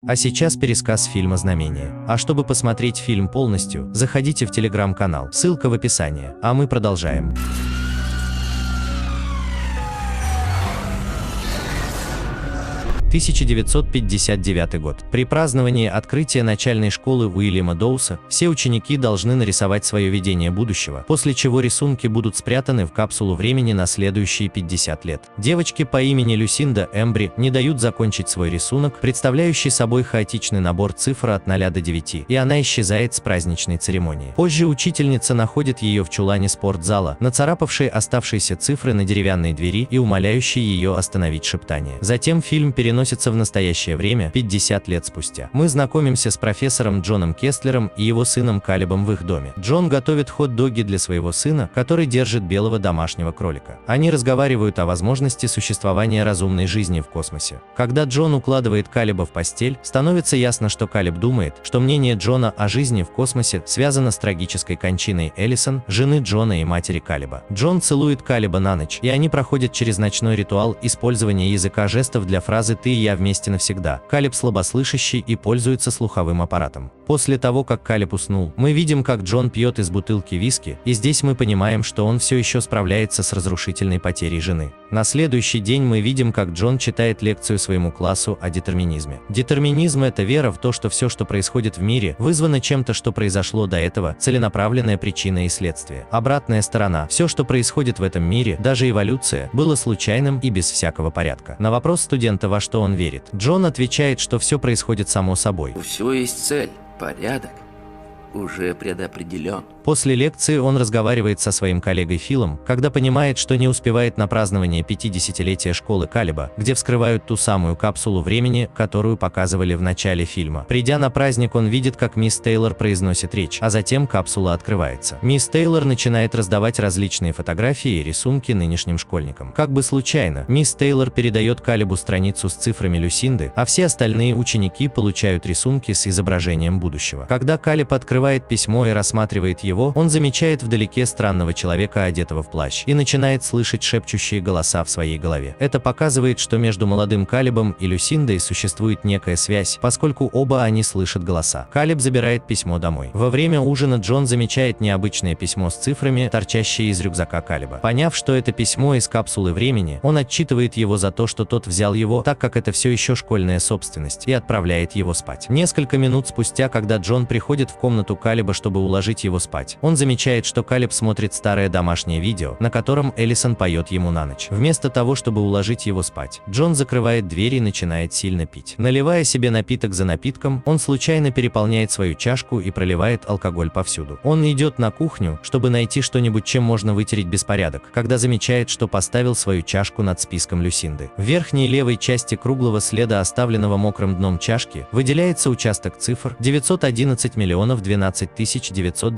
А сейчас пересказ фильма «Знамение». А чтобы посмотреть фильм полностью, заходите в телеграм-канал, ссылка в описании. А мы продолжаем. 1959 год. При праздновании открытия начальной школы Уильяма Доуса все ученики должны нарисовать свое видение будущего, после чего рисунки будут спрятаны в капсулу времени на следующие 50 лет. Девочке по имени Люсинда Эмбри не дают закончить свой рисунок, представляющий собой хаотичный набор цифр от 0 до 9, и она исчезает с праздничной церемонии. Позже учительница находит ее в чулане спортзала, нацарапавшей оставшиеся цифры на деревянной двери и умоляющей ее остановить шептание. Затем фильм переносится в настоящее время, 50 лет спустя. Мы знакомимся с профессором Джоном Кестлером и его сыном Калебом в их доме. Джон готовит хот-доги для своего сына, который держит белого домашнего кролика. Они разговаривают о возможности существования разумной жизни в космосе. Когда Джон укладывает Калеба в постель, становится ясно, что Калеб думает, что мнение Джона о жизни в космосе связано с трагической кончиной Элисон, жены Джона и матери Калеба. Джон целует Калеба на ночь, и они проходят через ночной ритуал использования языка жестов для фразы «ты и я вместе навсегда». Калеб слабослышащий и пользуется слуховым аппаратом. После того, как Калеб уснул, мы видим, как Джон пьет из бутылки виски, и здесь мы понимаем, что он все еще справляется с разрушительной потерей жены. На следующий день мы видим, как Джон читает лекцию своему классу о детерминизме. Детерминизм – это вера в то, что все, что происходит в мире, вызвано чем-то, что произошло до этого, целенаправленная причина и следствие. Обратная сторона – все, что происходит в этом мире, даже эволюция, было случайным и без всякого порядка. На вопрос студента, во что он верит, Джон отвечает, что все происходит само собой. У всего есть цель, порядок уже предопределен. После лекции он разговаривает со своим коллегой Филом, когда понимает, что не успевает на празднование 50-летия школы Калеба, где вскрывают ту самую капсулу времени, которую показывали в начале фильма. Придя на праздник, он видит, как мисс Тейлор произносит речь, а затем капсула открывается. Мисс Тейлор начинает раздавать различные фотографии и рисунки нынешним школьникам. Как бы случайно, мисс Тейлор передает Калебу страницу с цифрами Люсинды, а все остальные ученики получают рисунки с изображением будущего. Когда Калеб открывает письмо и рассматривает его, он замечает вдалеке странного человека, одетого в плащ, и начинает слышать шепчущие голоса в своей голове. Это показывает, что между молодым Калебом и Люсиндой существует некая связь, поскольку оба они слышат голоса. Калеб забирает письмо домой. Во время ужина Джон замечает необычное письмо с цифрами, торчащее из рюкзака Калеба. Поняв, что это письмо из капсулы времени, он отчитывает его за то, что тот взял его, так как это все еще школьная собственность, и отправляет его спать. Несколько минут спустя, когда Джон приходит в комнату Калеба, чтобы уложить его спать, он замечает, что Калеб смотрит старое домашнее видео, на котором Элисон поет ему на ночь. Вместо того, чтобы уложить его спать, Джон закрывает дверь и начинает сильно пить. Наливая себе напиток за напитком, он случайно переполняет свою чашку и проливает алкоголь повсюду. Он идет на кухню, чтобы найти что-нибудь, чем можно вытереть беспорядок, когда замечает, что поставил свою чашку над списком Люсинды. В верхней левой части круглого следа, оставленного мокрым дном чашки, выделяется участок цифр 911 12 996.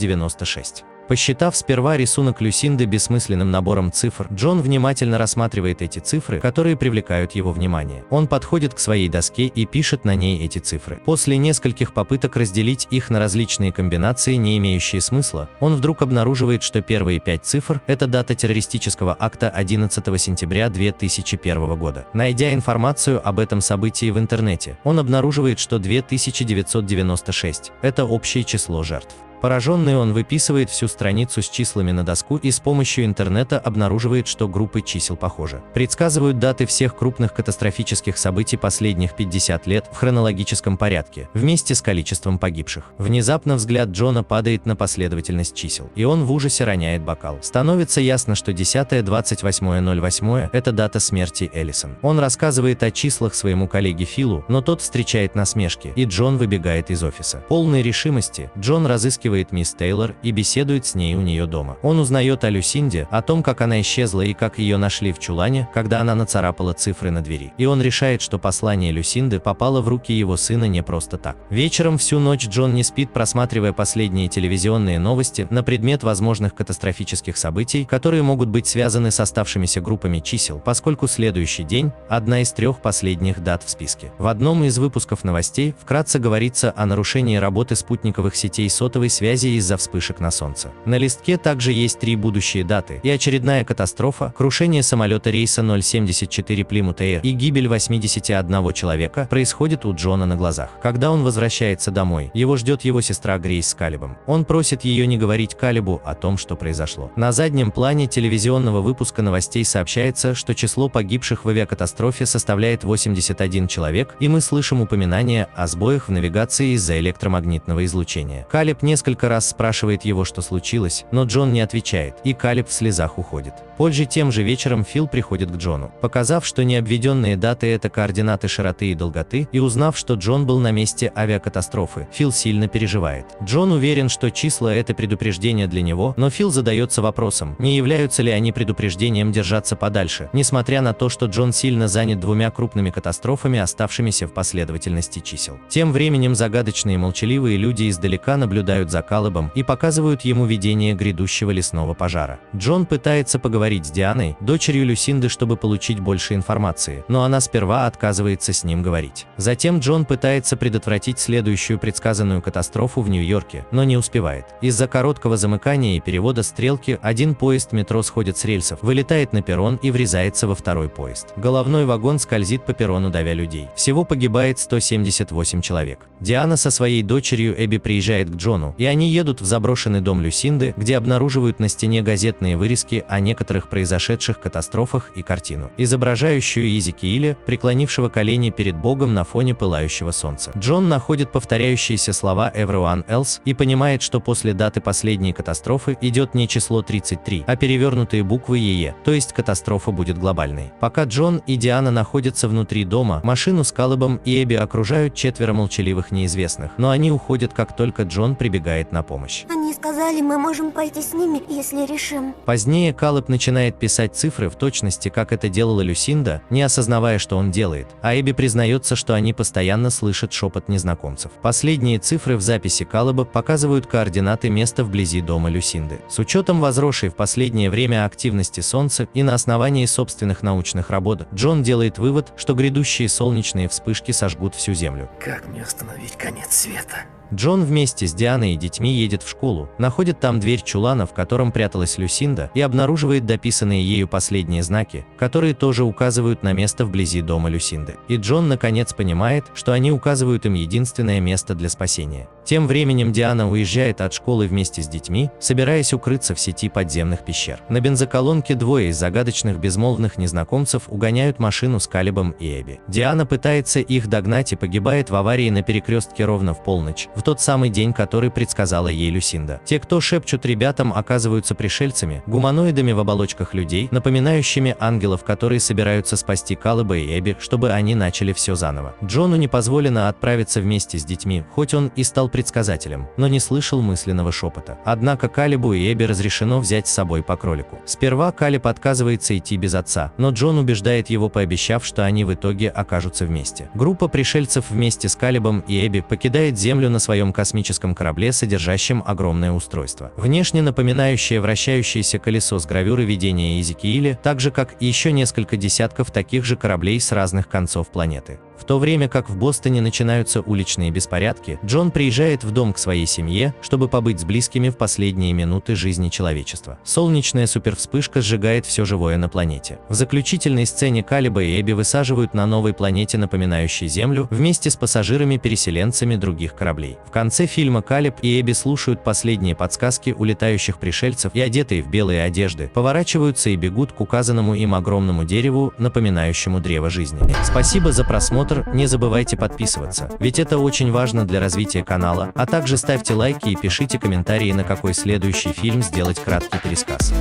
Посчитав сперва рисунок Люсинды бессмысленным набором цифр, Джон внимательно рассматривает эти цифры, которые привлекают его внимание. Он подходит к своей доске и пишет на ней эти цифры. После нескольких попыток разделить их на различные комбинации, не имеющие смысла, он вдруг обнаруживает, что первые 5 цифр – это дата террористического акта 11 сентября 2001 года. Найдя информацию об этом событии в интернете, он обнаруживает, что 2996 – это общее число жертв. Пораженный, он выписывает всю страницу с числами на доску и с помощью интернета обнаруживает, что группы чисел похожи. Предсказывают даты всех крупных катастрофических событий последних 50 лет в хронологическом порядке, вместе с количеством погибших. Внезапно взгляд Джона падает на последовательность чисел, и он в ужасе роняет бокал. Становится ясно, что 10-28-08 – это дата смерти Элисон. Он рассказывает о числах своему коллеге Филу, но тот встречает насмешки, и Джон выбегает из офиса. Полной решимости, Джон разыскивает мисс Тейлор и беседует с ней у нее дома. Он узнает о Люсинде, о том, как она исчезла и как ее нашли в чулане, когда она нацарапала цифры на двери. И он решает, что послание Люсинды попало в руки его сына не просто так. Вечером всю ночь Джон не спит, просматривая последние телевизионные новости на предмет возможных катастрофических событий, которые могут быть связаны с оставшимися группами чисел, поскольку следующий день – одна из 3 последних дат в списке. В одном из выпусков новостей вкратце говорится о нарушении работы спутниковых сетей сотовой связи связи из-за вспышек на Солнце. На листке также есть 3 будущие даты и очередная катастрофа, крушение самолета рейса 074 Plymouth Air и гибель 81 человека происходит у Джона на глазах. Когда он возвращается домой, его ждет его сестра Грейс с Калебом. Он просит ее не говорить Калебу о том, что произошло. На заднем плане телевизионного выпуска новостей сообщается, что число погибших в авиакатастрофе составляет 81 человек, и мы слышим упоминание о сбоях в навигации из-за электромагнитного излучения. Калеб несколько раз спрашивает его, что случилось, но Джон не отвечает, и Калеб в слезах уходит. Позже тем же вечером Фил приходит к Джону, показав, что необведенные даты – это координаты широты и долготы, и узнав, что Джон был на месте авиакатастрофы, Фил сильно переживает. Джон уверен, что числа – это предупреждение для него, но Фил задается вопросом, не являются ли они предупреждением держаться подальше, несмотря на то, что Джон сильно занят 2 крупными катастрофами, оставшимися в последовательности чисел. Тем временем загадочные молчаливые люди издалека наблюдают за Калебом и показывают ему видение грядущего лесного пожара. Джон пытается поговорить с Дианой, дочерью Люсинды, чтобы получить больше информации, но она сперва отказывается с ним говорить. Затем Джон пытается предотвратить следующую предсказанную катастрофу в Нью-Йорке, но не успевает. Из-за короткого замыкания и перевода стрелки один поезд метро сходит с рельсов, вылетает на перрон и врезается во второй поезд. Головной вагон скользит по перрону, давя людей. Всего погибает 178 человек. Диана со своей дочерью Эбби приезжает к Джону, и они едут в заброшенный дом Люсинды, где обнаруживают на стене газетные вырезки о некоторых произошедших катастрофах и картину, изображающую Иезекииля, преклонившего колени перед Богом на фоне пылающего солнца. Джон находит повторяющиеся слова «everyone else» и понимает, что после даты последней катастрофы идет не число 33, а перевернутые буквы «ЕЕ», то есть катастрофа будет глобальной. Пока Джон и Диана находятся внутри дома, машину с Калебом и Эбби окружают 4 молчаливых неизвестных, но они уходят, как только Джон прибегает на помощь. Они сказали, мы можем пойти с ними, если решим. Позднее Калеб начинает писать цифры в точности, как это делала Люсинда, не осознавая, что он делает, а Эбби признается, что они постоянно слышат шепот незнакомцев. Последние цифры в записи Калеба показывают координаты места вблизи дома Люсинды. С учетом возросшей в последнее время активности Солнца и на основании собственных научных работ, Джон делает вывод, что грядущие солнечные вспышки сожгут всю Землю. Как мне остановить конец света? Джон вместе с Дианой и детьми едет в школу, находит там дверь чулана, в котором пряталась Люсинда, и обнаруживает дописанные ею последние знаки, которые тоже указывают на место вблизи дома Люсинды. И Джон наконец понимает, что они указывают им единственное место для спасения. Тем временем Диана уезжает от школы вместе с детьми, собираясь укрыться в сети подземных пещер. На бензоколонке 2 из загадочных безмолвных незнакомцев угоняют машину с Калебом и Эбби. Диана пытается их догнать и погибает в аварии на перекрестке ровно в полночь, в тот самый день, который предсказала ей Люсинда. Те, кто шепчут ребятам, оказываются пришельцами, гуманоидами в оболочках людей, напоминающими ангелов, которые собираются спасти Калеба и Эбби, чтобы они начали все заново. Джону не позволено отправиться вместе с детьми, хоть он и стал предсказателем, но не слышал мысленного шепота. Однако Калебу и Эбби разрешено взять с собой по кролику. Сперва Калеб отказывается идти без отца, но Джон убеждает его, пообещав, что они в итоге окажутся вместе. Группа пришельцев вместе с Калебом и Эбби покидает Землю на своем космическом корабле, содержащем огромное устройство, внешне напоминающее вращающееся колесо с гравюры видения Иезекииля, так же как и еще несколько десятков таких же кораблей с разных концов планеты. В то время как в Бостоне начинаются уличные беспорядки, Джон приезжает в дом к своей семье, чтобы побыть с близкими в последние минуты жизни человечества. Солнечная супервспышка сжигает все живое на планете. В заключительной сцене Калеба и Эбби высаживают на новой планете, напоминающей Землю, вместе с пассажирами-переселенцами других кораблей. В конце фильма Калеб и Эбби слушают последние подсказки у летающих пришельцев и, одетые в белые одежды, поворачиваются и бегут к указанному им огромному дереву, напоминающему древо жизни. Спасибо за просмотр. Не забывайте подписываться, ведь это очень важно для развития канала, а также ставьте лайки и пишите комментарии, на какой следующий фильм сделать краткий пересказ.